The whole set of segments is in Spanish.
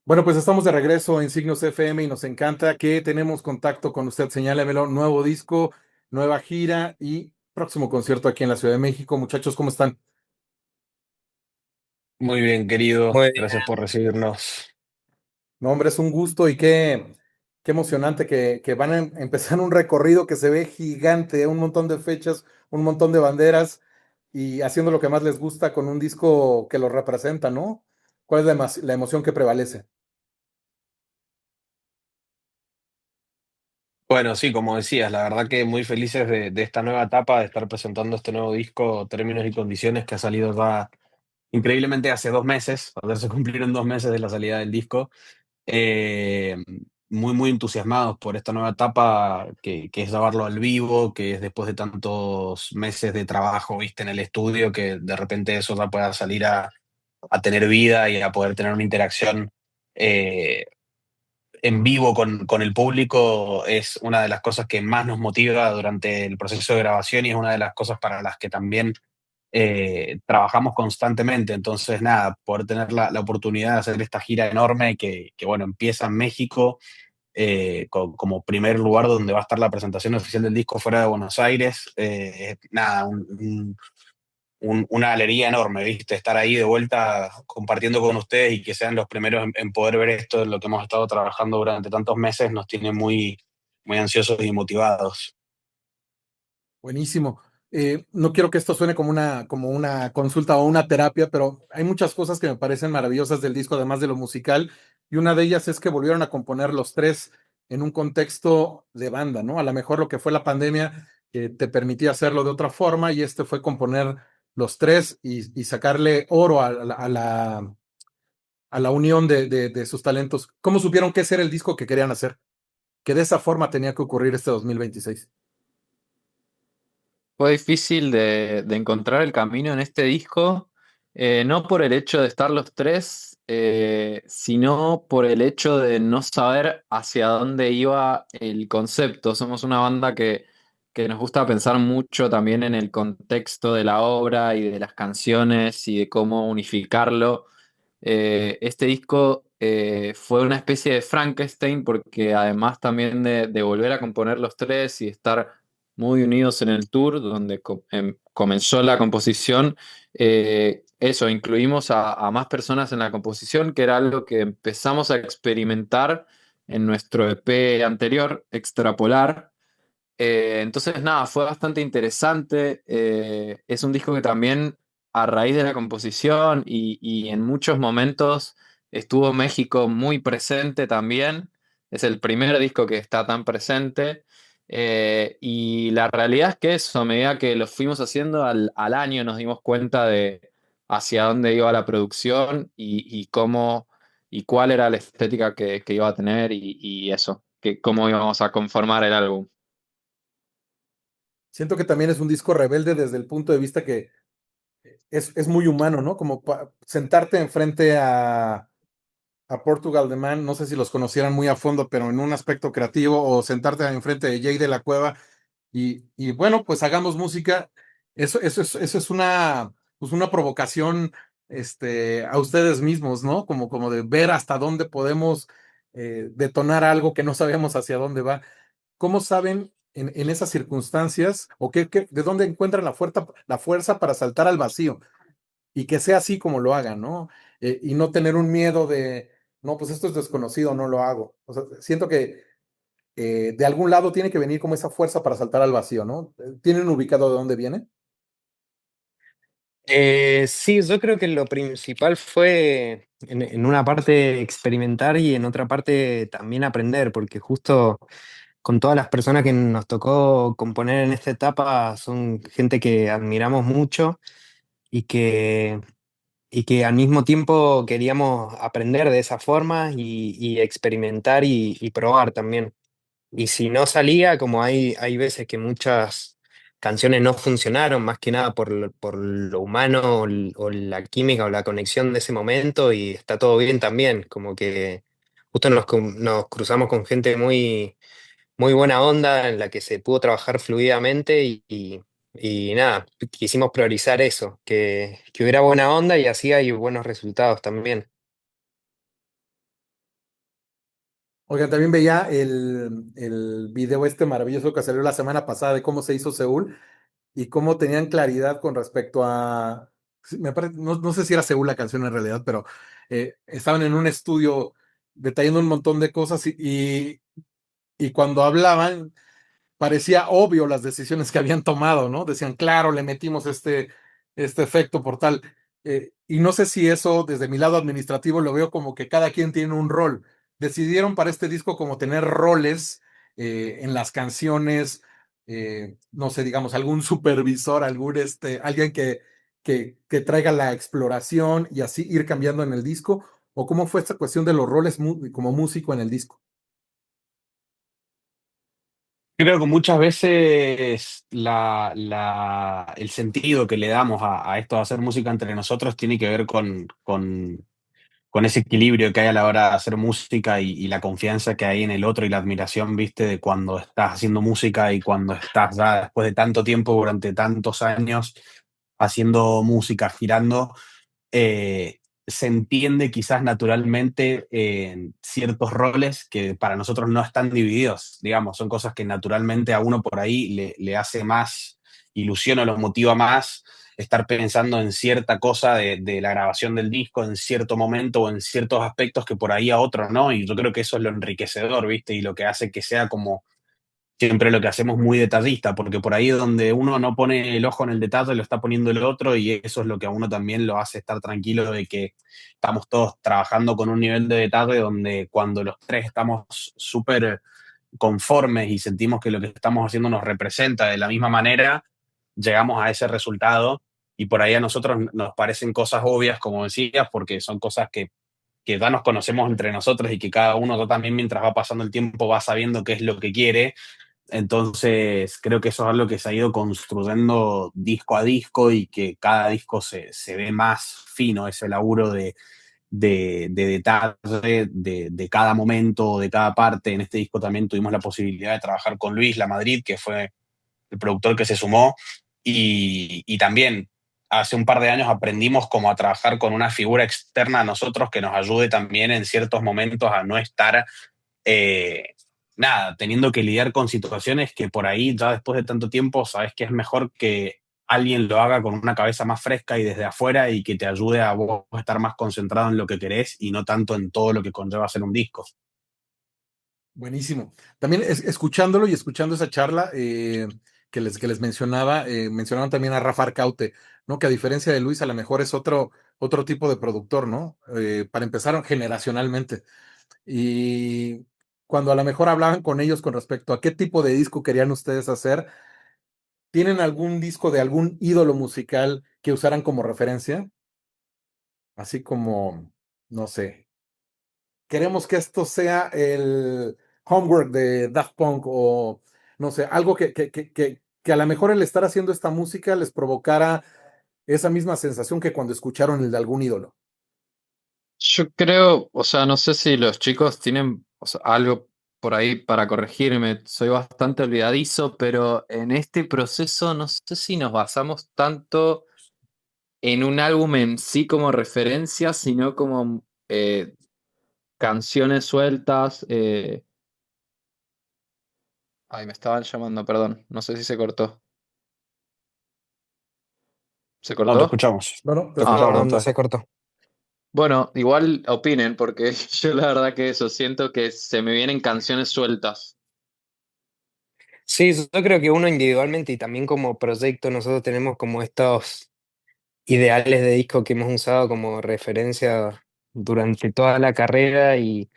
Bueno, pues estamos de regreso en Signos FM y nos encanta que tenemos contacto con usted. Señálemelo, nuevo disco, nueva gira y próximo concierto aquí en la Ciudad de México. Muchachos, ¿cómo están? Muy bien, querido. Muy Gracias bien. por recibirnos. No, hombre, es un gusto y qué emocionante que van a empezar un recorrido que se ve gigante, un montón de fechas, un montón de banderas y haciendo lo que más les gusta con un disco que lo representa, ¿no? ¿Cuál es la emoción que prevalece? Bueno, sí, como decías, la verdad que muy felices de esta nueva etapa, de estar presentando este nuevo disco, Términos y Condiciones, que ha salido ya increíblemente hace 2 meses. Ayer se cumplieron 2 meses de la salida del disco. Eh, muy entusiasmados por esta nueva etapa que es grabarlo al vivo, que es después de tantos meses de trabajo, viste, en el estudio, que de repente eso ya pueda salir a tener vida y a poder tener una interacción eh, en vivo con el público es una de las cosas que más nos motiva durante el proceso de grabación y es una de las cosas para las que también trabajamos constantemente. Entonces, nada, poder tener la oportunidad de hacer esta gira enorme bueno, empieza en México como primer lugar donde va a estar la presentación oficial del disco fuera de Buenos Aires. Nada, una alegría enorme, ¿viste? Estar ahí de vuelta compartiendo con ustedes y que sean los primeros en poder ver esto, en lo que hemos estado trabajando durante tantos meses, nos tiene muy ansiosos y motivados. Buenísimo. No quiero que esto suene como una consulta o una terapia, pero hay muchas cosas que me parecen maravillosas del disco, además de lo musical, y una de ellas es que volvieron a componer los tres en un contexto de banda, ¿no? A lo mejor lo que fue la pandemia te permitía hacerlo de otra forma, y este fue componer los tres y sacarle oro a la unión de sus talentos. ¿Cómo supieron que ese era el disco que querían hacer? Que de esa forma tenía que ocurrir este 2026. Fue difícil de encontrar el camino en este disco, no por el hecho de estar los tres, sino por el hecho de no saber hacia dónde iba el concepto. Somos una banda que nos gusta pensar mucho también en el contexto de la obra y de las canciones y de cómo unificarlo. Este disco fue una especie de Frankenstein porque además también de volver a componer los tres y estar muy unidos en el tour donde comenzó la composición, eso, incluimos a más personas en la composición, que era algo que empezamos a experimentar en nuestro EP anterior, Extrapolar. Entonces, nada, fue bastante interesante. Es un disco que también, a raíz de la composición y en muchos momentos, estuvo México muy presente también. Es el primer disco que está tan presente. Y la realidad es que eso, a medida que lo fuimos haciendo al año, nos dimos cuenta de hacia dónde iba la producción y cómo y cuál era la estética que iba a tener y eso, que cómo íbamos a conformar el álbum. Siento que también es un disco rebelde desde el punto de vista que es muy humano, ¿no? Como sentarte enfrente a Portugal The Man, no sé si los conocieran muy a fondo, pero en un aspecto creativo, o sentarte enfrente de Jay de la Cueva y bueno, pues hagamos música. Eso es pues una provocación a ustedes mismos, ¿no? Como de ver hasta dónde podemos detonar algo que no sabemos hacia dónde va. ¿Cómo saben en esas circunstancias o de dónde encuentran la fuerza para saltar al vacío y que sea así como lo hagan, ¿no? Y no tener un miedo no, pues esto es desconocido, no lo hago. O sea, siento que de algún lado tiene que venir como esa fuerza para saltar al vacío, ¿no? ¿Tienen ubicado de dónde viene? Sí, yo creo que lo principal fue en una parte experimentar y en otra parte también aprender, porque justo con todas las personas que nos tocó componer en esta etapa son gente que admiramos mucho y que al mismo tiempo queríamos aprender de esa forma y experimentar y probar también. Y si no salía, como hay veces que muchas canciones no funcionaron, más que nada por lo humano o la química o la conexión de ese momento, y está todo bien también, como que justo nos cruzamos con gente muy buena onda en la que se pudo trabajar fluidamente y nada, quisimos priorizar eso, que hubiera buena onda y así hay buenos resultados también. Oigan, también veía el video este maravilloso que salió la semana pasada de cómo se hizo Seúl y cómo tenían claridad con respecto a, sí, no sé si era Seúl la canción en realidad, pero estaban en un estudio detallando un montón de cosas y cuando hablaban parecía obvio las decisiones que habían tomado, ¿no? Decían, claro, le metimos este efecto por tal. Y no sé si eso, desde mi lado administrativo, lo veo como que cada quien tiene un rol. Decidieron para este disco como tener roles en las canciones, no sé, digamos, algún supervisor, alguien que traiga la exploración y así ir cambiando en el disco, o cómo fue esta cuestión de los roles como músico en el disco. Yo creo que muchas veces el sentido que le damos a esto de hacer música entre nosotros tiene que ver con ese equilibrio que hay a la hora de hacer música y la confianza que hay en el otro y la admiración, viste, de cuando estás haciendo música y cuando estás ya después de tanto tiempo, durante tantos años, haciendo música, girando, se entiende quizás naturalmente en ciertos roles que para nosotros no están divididos, digamos, son cosas que naturalmente a uno por ahí le hace más ilusión o los motiva más estar pensando en cierta cosa de la grabación del disco en cierto momento o en ciertos aspectos que por ahí a otros no, y yo creo que eso es lo enriquecedor, ¿viste? Y lo que hace que sea como siempre lo que hacemos muy detallista, porque por ahí donde uno no pone el ojo en el detalle, lo está poniendo el otro y eso es lo que a uno también lo hace estar tranquilo de que estamos todos trabajando con un nivel de detalle donde cuando los tres estamos súper conformes y sentimos que lo que estamos haciendo nos representa de la misma manera, llegamos a ese resultado y por ahí a nosotros nos parecen cosas obvias, como decías, porque son cosas que ya nos conocemos entre nosotros y que cada uno ya también mientras va pasando el tiempo va sabiendo qué es lo que quiere. Entonces, creo que eso es algo que se ha ido construyendo disco a disco y que cada disco se ve más fino, ese laburo de detalle de cada momento, de cada parte. En este disco también tuvimos la posibilidad de trabajar con Luis La Madrid, que fue el productor que se sumó, y también hace un par de años aprendimos como a trabajar con una figura externa a nosotros que nos ayude también en ciertos momentos a no estar eh, nada, teniendo que lidiar con situaciones que por ahí ya después de tanto tiempo sabes que es mejor que alguien lo haga con una cabeza más fresca y desde afuera y que te ayude a vos estar más concentrado en lo que querés y no tanto en todo lo que conlleva hacer un disco. Buenísimo. También escuchándolo y escuchando esa charla que les mencionaba, mencionaron también a Rafa Arcaute, ¿no? Que a diferencia de Luis, a lo mejor es otro tipo de productor, ¿no? Para empezar, generacionalmente. Y cuando a lo mejor hablaban con ellos con respecto a qué tipo de disco querían ustedes hacer, ¿tienen algún disco de algún ídolo musical que usaran como referencia? Así como, no sé, queremos que esto sea el homework de Daft Punk o no sé, algo que a lo mejor el estar haciendo esta música les provocara esa misma sensación que cuando escucharon el de algún ídolo. Yo creo, o sea, no sé si los chicos tienen, o sea, algo por ahí para corregirme, soy bastante olvidadizo, pero en este proceso no sé si nos basamos tanto en un álbum en sí como referencia, sino como canciones sueltas. Ay, me estaban llamando, perdón, no sé si se cortó. ¿Se No, te cortó? escuchamos. Bueno, te Te Ah, escuchamos, escuchamos. bueno. Gonzalo. Se cortó. Bueno, igual opinen, porque yo la verdad que eso, siento que se me vienen canciones sueltas. Sí, yo creo que uno individualmente y también como proyecto nosotros tenemos como estos ideales de disco que hemos usado como referencia durante toda la carrera y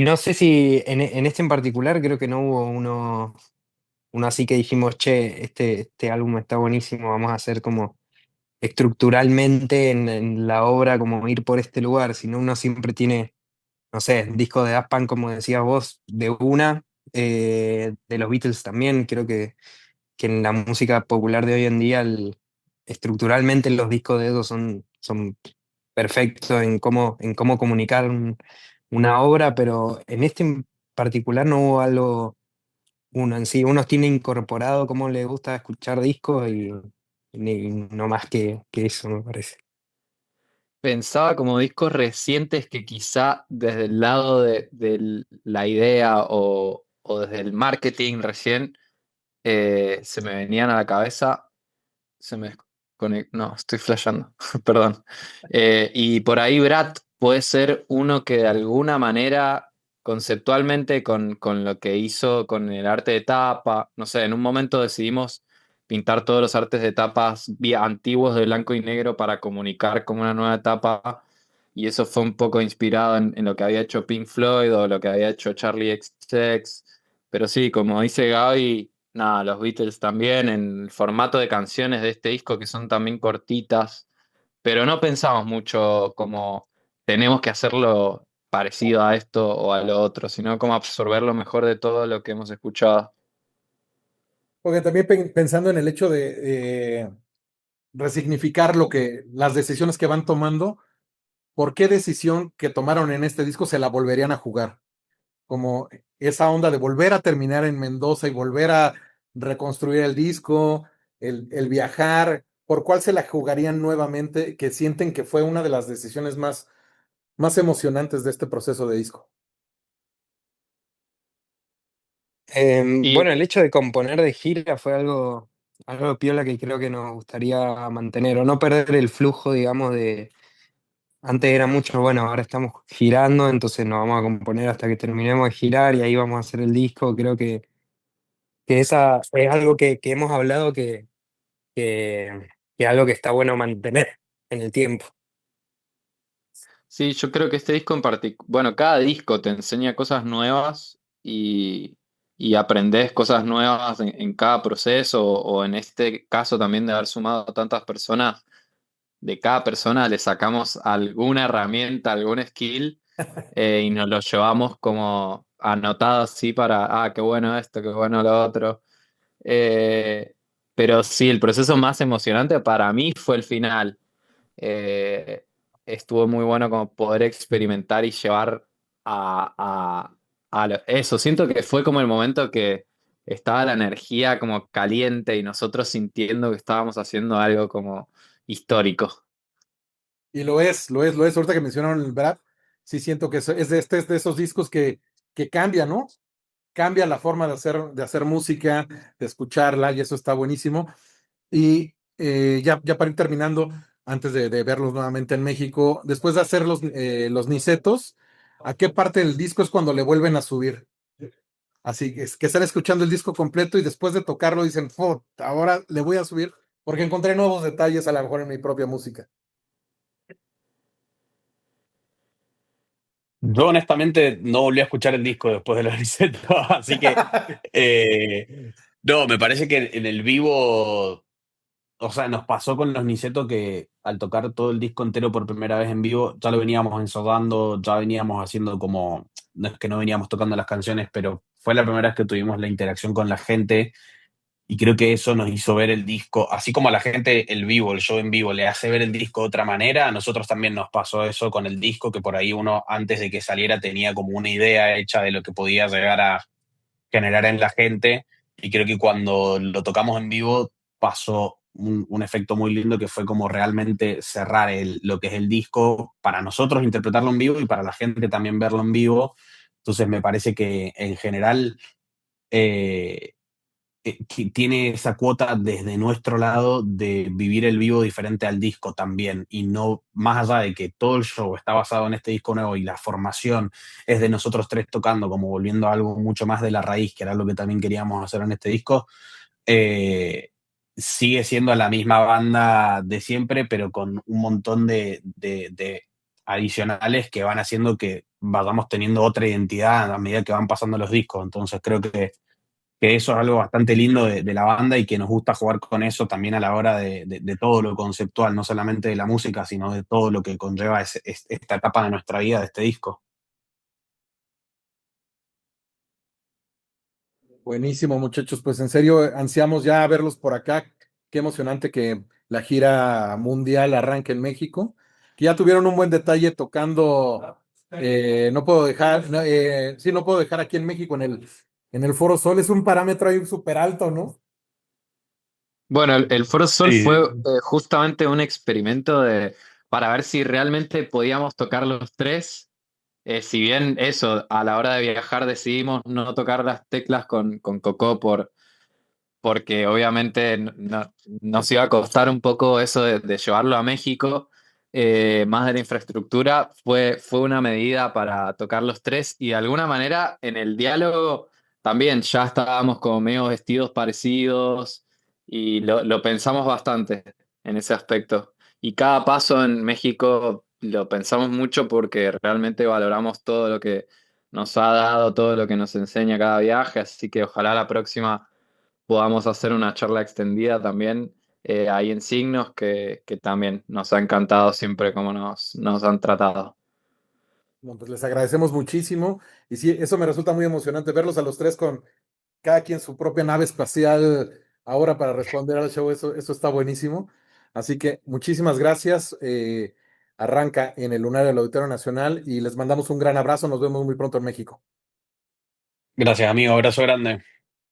no sé si en este en particular creo que no hubo uno así que dijimos, che, este álbum está buenísimo, vamos a hacer como estructuralmente en la obra como ir por este lugar, sino uno siempre tiene, no sé, disco de Daft Punk, como decías vos, de una, de los Beatles también, creo que en la música popular de hoy en día, estructuralmente los discos de ellos son perfectos en cómo comunicar una obra, pero en este en particular no hubo algo, uno en sí, uno tiene incorporado cómo le gusta escuchar discos y no más que eso, me parece. pensaba como discos recientes que quizá desde el lado de la idea o desde el marketing recién se me venían a la cabeza. Se me no, estoy flasheando, perdón. Y por ahí Brat puede ser uno que de alguna manera, conceptualmente, con lo que hizo con el arte de tapa, no sé, en un momento decidimos pintar todos los artes de tapas antiguos de blanco y negro para comunicar como una nueva etapa. Y eso fue un poco inspirado en lo que había hecho Pink Floyd o lo que había hecho Charlie XCX. Pero sí, como dice Gaby. Nada, los Beatles también, en el formato de canciones de este disco que son también cortitas, pero no pensamos mucho como tenemos que hacerlo parecido a esto o a lo otro, sino como absorber lo mejor de todo lo que hemos escuchado. Porque también pensando en el hecho de resignificar las decisiones que van tomando, ¿por qué decisión que tomaron en este disco se la volverían a jugar? Como esa onda de volver a terminar en Mendoza y volver a reconstruir el disco, el viajar, ¿por cuál se la jugarían nuevamente que sienten que fue una de las decisiones más emocionantes de este proceso de disco? Y Bueno, el hecho de componer de gira fue algo piola que creo que nos gustaría mantener, o no perder el flujo, digamos, de... Antes era mucho, bueno, ahora estamos girando, entonces nos vamos a componer hasta que terminemos de girar y ahí vamos a hacer el disco. Creo que esa es algo que hemos hablado que, que es algo que está bueno mantener en el tiempo. sí, yo creo que este disco en particular, bueno, cada disco te enseña cosas nuevas y aprendes cosas nuevas en cada proceso o en este caso también de haber sumado a tantas personas, de cada persona le sacamos alguna herramienta, algún skill y nos lo llevamos como anotado así para, qué bueno esto, qué bueno lo otro. Eh, pero sí, el proceso más emocionante para mí fue el final. Eh, Estuvo muy bueno como poder experimentar y llevar eso. Siento que fue como el momento que estaba la energía como caliente y nosotros sintiendo que estábamos haciendo algo como histórico. Y lo es. Ahorita que mencionaron el Brad, sí siento que es de esos discos que cambia, ¿no? Cambia la forma de hacer música, de escucharla, y eso está buenísimo. Y ya para ir terminando, antes de verlos nuevamente en México, después de hacer los Nicetos, ¿a qué parte del disco es cuando le vuelven a subir? Así que es que están escuchando el disco completo y después de tocarlo dicen, "Oh, ahora le voy a subir porque encontré nuevos detalles a lo mejor en mi propia música". Yo honestamente no volví a escuchar el disco después de los Niceto, así que no, me parece que en el vivo, o sea, nos pasó con los Niceto que al tocar todo el disco entero por primera vez en vivo, ya lo veníamos ensodando, ya veníamos haciendo como, no es que no veníamos tocando las canciones, pero fue la primera vez que tuvimos la interacción con la gente y creo que eso nos hizo ver el disco, así como a la gente el vivo, el show en vivo le hace ver el disco de otra manera, a nosotros también nos pasó eso con el disco, que por ahí uno antes de que saliera tenía como una idea hecha de lo que podía llegar a generar en la gente y creo que cuando lo tocamos en vivo pasó un efecto muy lindo que fue como realmente cerrar lo que es el disco para nosotros interpretarlo en vivo y para la gente también verlo en vivo. Entonces me parece que en general eh, que tiene esa cuota desde nuestro lado de vivir el vivo diferente al disco también y no más allá de que todo el show está basado en este disco nuevo y la formación es de nosotros tres tocando como volviendo a algo mucho más de la raíz que era lo que también queríamos hacer en este disco eh, sigue siendo la misma banda de siempre pero con un montón de adicionales que van haciendo que vayamos teniendo otra identidad a medida que van pasando los discos entonces creo que eso es algo bastante lindo de la banda y que nos gusta jugar con eso también a la hora de todo lo conceptual, no solamente de la música, sino de todo lo que conlleva esta etapa de nuestra vida, de este disco. Buenísimo, muchachos. Pues en serio, ansiamos ya verlos por acá. Qué emocionante que la gira mundial arranque en México. Que ya tuvieron un buen detalle tocando. No puedo dejar, no, sí, no puedo dejar aquí en México en el Foro Sol. Es un parámetro ahí súper alto, ¿no? Bueno, el Foro Sol fue Sí. justamente un experimento de para ver si realmente podíamos tocar los tres. Si bien eso, a la hora de viajar decidimos no tocar las teclas con Coco porque obviamente nos iba a costar un poco eso de llevarlo a México, más de la infraestructura, fue una medida para tocar los tres y de alguna manera en el diálogo también ya estábamos como medio vestidos parecidos y lo pensamos bastante en ese aspecto. Y cada paso en México lo pensamos mucho porque realmente valoramos todo lo que nos ha dado, todo lo que nos enseña cada viaje, así que ojalá la próxima podamos hacer una charla extendida también ahí en Signos, que también nos ha encantado siempre cómo nos han tratado. No, pues les agradecemos muchísimo. Y sí, eso me resulta muy emocionante verlos a los tres con cada quien su propia nave espacial ahora para responder al show. Eso está buenísimo. Así que muchísimas gracias. Arranca en el lunar del Auditorio Nacional y les mandamos un gran abrazo. Nos vemos muy pronto en México. Gracias, amigo. Abrazo grande.